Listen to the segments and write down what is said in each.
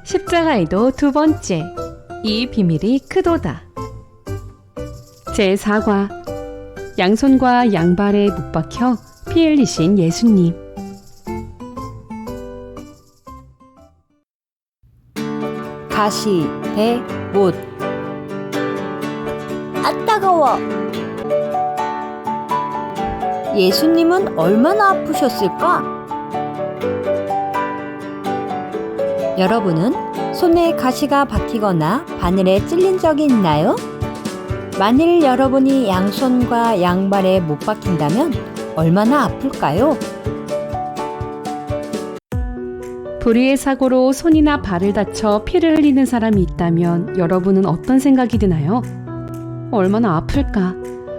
십자가에도 두 번째, 이 비밀이 크도다. 제4과, 양손과 양발에 못 박혀 피 흘리신 예수님. 가시, 배, 못. 아, 따가워. 예수님은 얼마나 아프셨을까? 여러분은 손에 가시가 박히거나 바늘에 찔린 적이 있나요? 만일 여러분이 양손과 양발에 못 박힌다면 얼마나 아플까요? 불의의 사고로 손이나 발을 다쳐 피를 흘리는 사람이 있다면 여러분은 어떤 생각이 드나요? 얼마나 아플까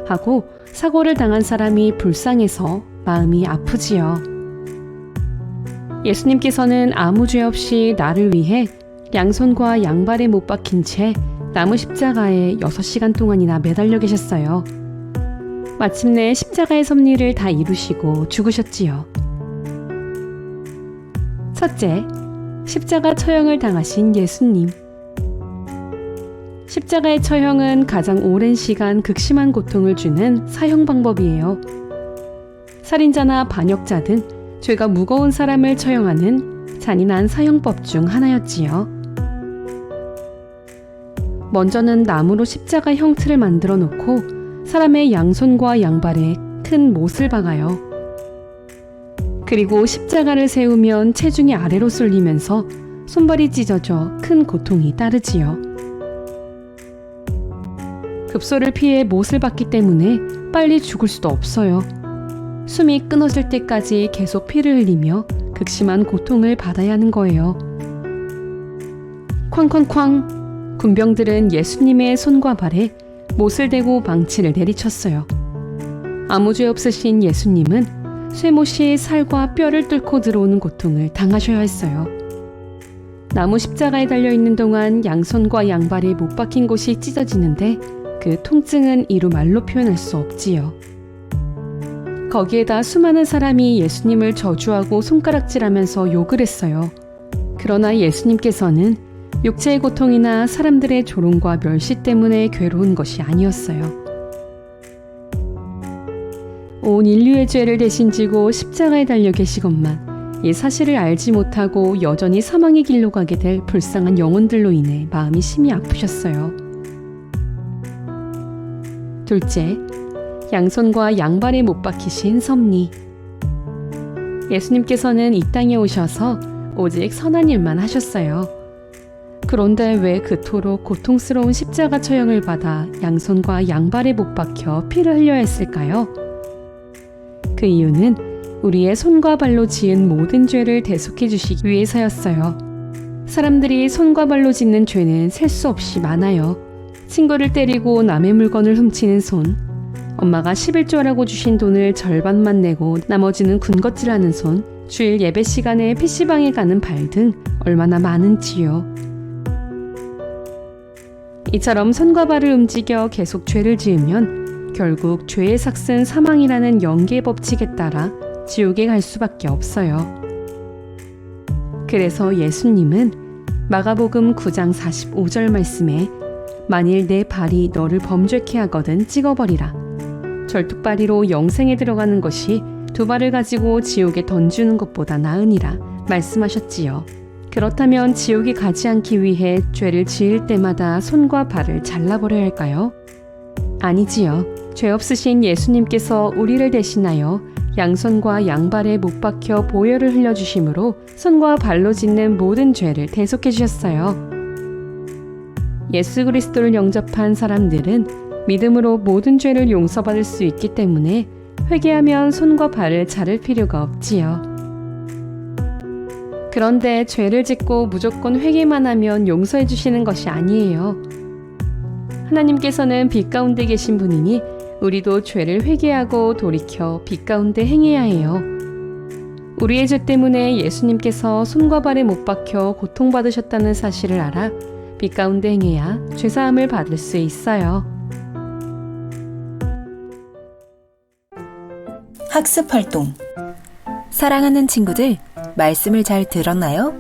하고 사고를 당한 사람이 불쌍해서 마음이 아프지요. 예수님께서는 아무 죄 없이 나를 위해 양손과 양발에 못 박힌 채 나무 십자가에 6시간 동안이나 매달려 계셨어요. 마침내 십자가의 섭리를 다 이루시고 죽으셨지요. 첫째, 십자가 처형을 당하신 예수님. 십자가의 처형은 가장 오랜 시간 극심한 고통을 주는 사형 방법이에요. 살인자나 반역자 등 죄가 무거운 사람을 처형하는 잔인한 사형법 중 하나였지요. 먼저는 나무로 십자가 형틀을 만들어 놓고 사람의 양손과 양발에 큰 못을 박아요. 그리고 십자가를 세우면 체중이 아래로 쏠리면서 손발이 찢어져 큰 고통이 따르지요. 급소를 피해 못을 박기 때문에 빨리 죽을 수도 없어요. 숨이 끊어질 때까지 계속 피를 흘리며 극심한 고통을 받아야 하는 거예요. 쾅쾅쾅! 군병들은 예수님의 손과 발에 못을 대고 망치를 내리쳤어요. 아무 죄 없으신 예수님은 쇠못이 살과 뼈를 뚫고 들어오는 고통을 당하셔야 했어요. 나무 십자가에 달려있는 동안 양손과 양발에 못 박힌 곳이 찢어지는데 그 통증은 이루 말로 표현할 수 없지요. 거기에다 수많은 사람이 예수님을 저주하고 손가락질하면서 욕을 했어요. 그러나 예수님께서는 육체의 고통이나 사람들의 조롱과 멸시 때문에 괴로운 것이 아니었어요. 온 인류의 죄를 대신 지고 십자가에 달려 계시건만 이 사실을 알지 못하고 여전히 사망의 길로 가게 될 불쌍한 영혼들로 인해 마음이 심히 아프셨어요. 둘째, 양손과 양발에 못 박히신 섭리. 예수님께서는 이 땅에 오셔서 오직 선한 일만 하셨어요. 그런데 왜 그토록 고통스러운 십자가 처형을 받아 양손과 양발에 못 박혀 피를 흘려야 했을까요? 그 이유는 우리의 손과 발로 지은 모든 죄를 대속해 주시기 위해서였어요. 사람들이 손과 발로 짓는 죄는 셀 수 없이 많아요. 친구를 때리고 남의 물건을 훔치는 손, 엄마가 11조라고 주신 돈을 절반만 내고 나머지는 군것질하는 손, 주일 예배 시간에 PC방에 가는 발 등 얼마나 많은지요. 이처럼 손과 발을 움직여 계속 죄를 지으면 결국 죄의 삭은 사망이라는 영계의 법칙에 따라 지옥에 갈 수밖에 없어요. 그래서 예수님은 마가복음 9장 45절 말씀에 만일 내 발이 너를 범죄케 하거든 찍어버리라. 절뚝발이로 영생에 들어가는 것이 두 발을 가지고 지옥에 던지는 것보다 나으니라 말씀하셨지요. 그렇다면 지옥에 가지 않기 위해 죄를 지을 때마다 손과 발을 잘라버려야 할까요? 아니지요. 죄 없으신 예수님께서 우리를 대신하여 양손과 양발에 못 박혀 보혈을 흘려주심으로 손과 발로 짓는 모든 죄를 대속해 주셨어요. 예수 그리스도를 영접한 사람들은 믿음으로 모든 죄를 용서받을 수 있기 때문에 회개하면 손과 발을 자를 필요가 없지요. 그런데 죄를 짓고 무조건 회개만 하면 용서해 주시는 것이 아니에요. 하나님께서는 빛 가운데 계신 분이니 우리도 죄를 회개하고 돌이켜 빛 가운데 행해야 해요. 우리의 죄 때문에 예수님께서 손과 발에 못 박혀 고통받으셨다는 사실을 알아 빛 가운데 행해야 죄사함을 받을 수 있어요. 학습활동. 사랑하는 친구들, 말씀을 잘 들었나요?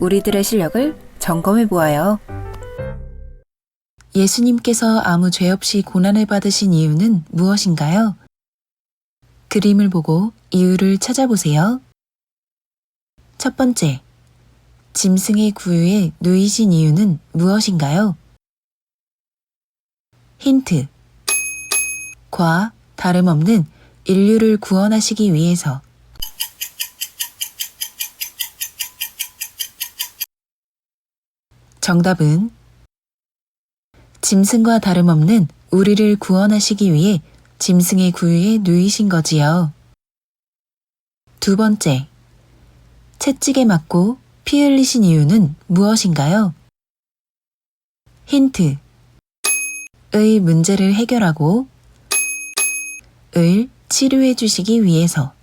우리들의 실력을 점검해 보아요. 예수님께서 아무 죄 없이 고난을 받으신 이유는 무엇인가요? 그림을 보고 이유를 찾아보세요. 첫 번째, 짐승의 구유에 누이신 이유는 무엇인가요? 힌트. 과 다름없는 인류를 구원하시기 위해서. 정답은 짐승과 다름없는 우리를 구원하시기 위해 짐승의 구유에 누이신 거지요. 두 번째, 채찍에 맞고 피 흘리신 이유는 무엇인가요? 힌트. 의 문제를 해결하고 을 치료해 주시기 위해서.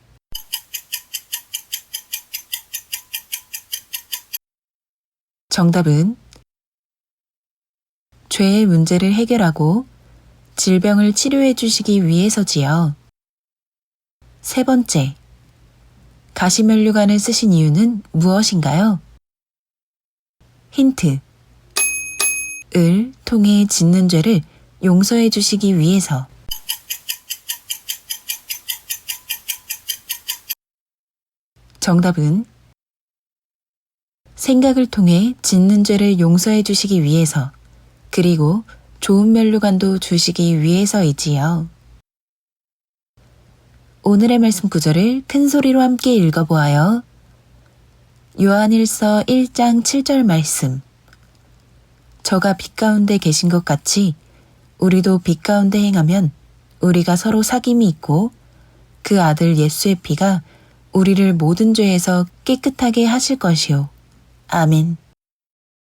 정답은 죄의 문제를 해결하고 질병을 치료해 주시기 위해서지요. 세 번째, 가시면류관을 쓰신 이유는 무엇인가요? 힌트. 을 통해 짓는 죄를 용서해 주시기 위해서. 정답은 생각을 통해 짓는 죄를 용서해 주시기 위해서, 그리고 좋은 면류관도 주시기 위해서이지요. 오늘의 말씀 구절을 큰 소리로 함께 읽어보아요. 요한일서 1장 7절 말씀. 저가 빛 가운데 계신 것 같이 우리도 빛 가운데 행하면 우리가 서로 사귐이 있고 그 아들 예수의 피가 우리를 모든 죄에서 깨끗하게 하실 것이요. 아멘.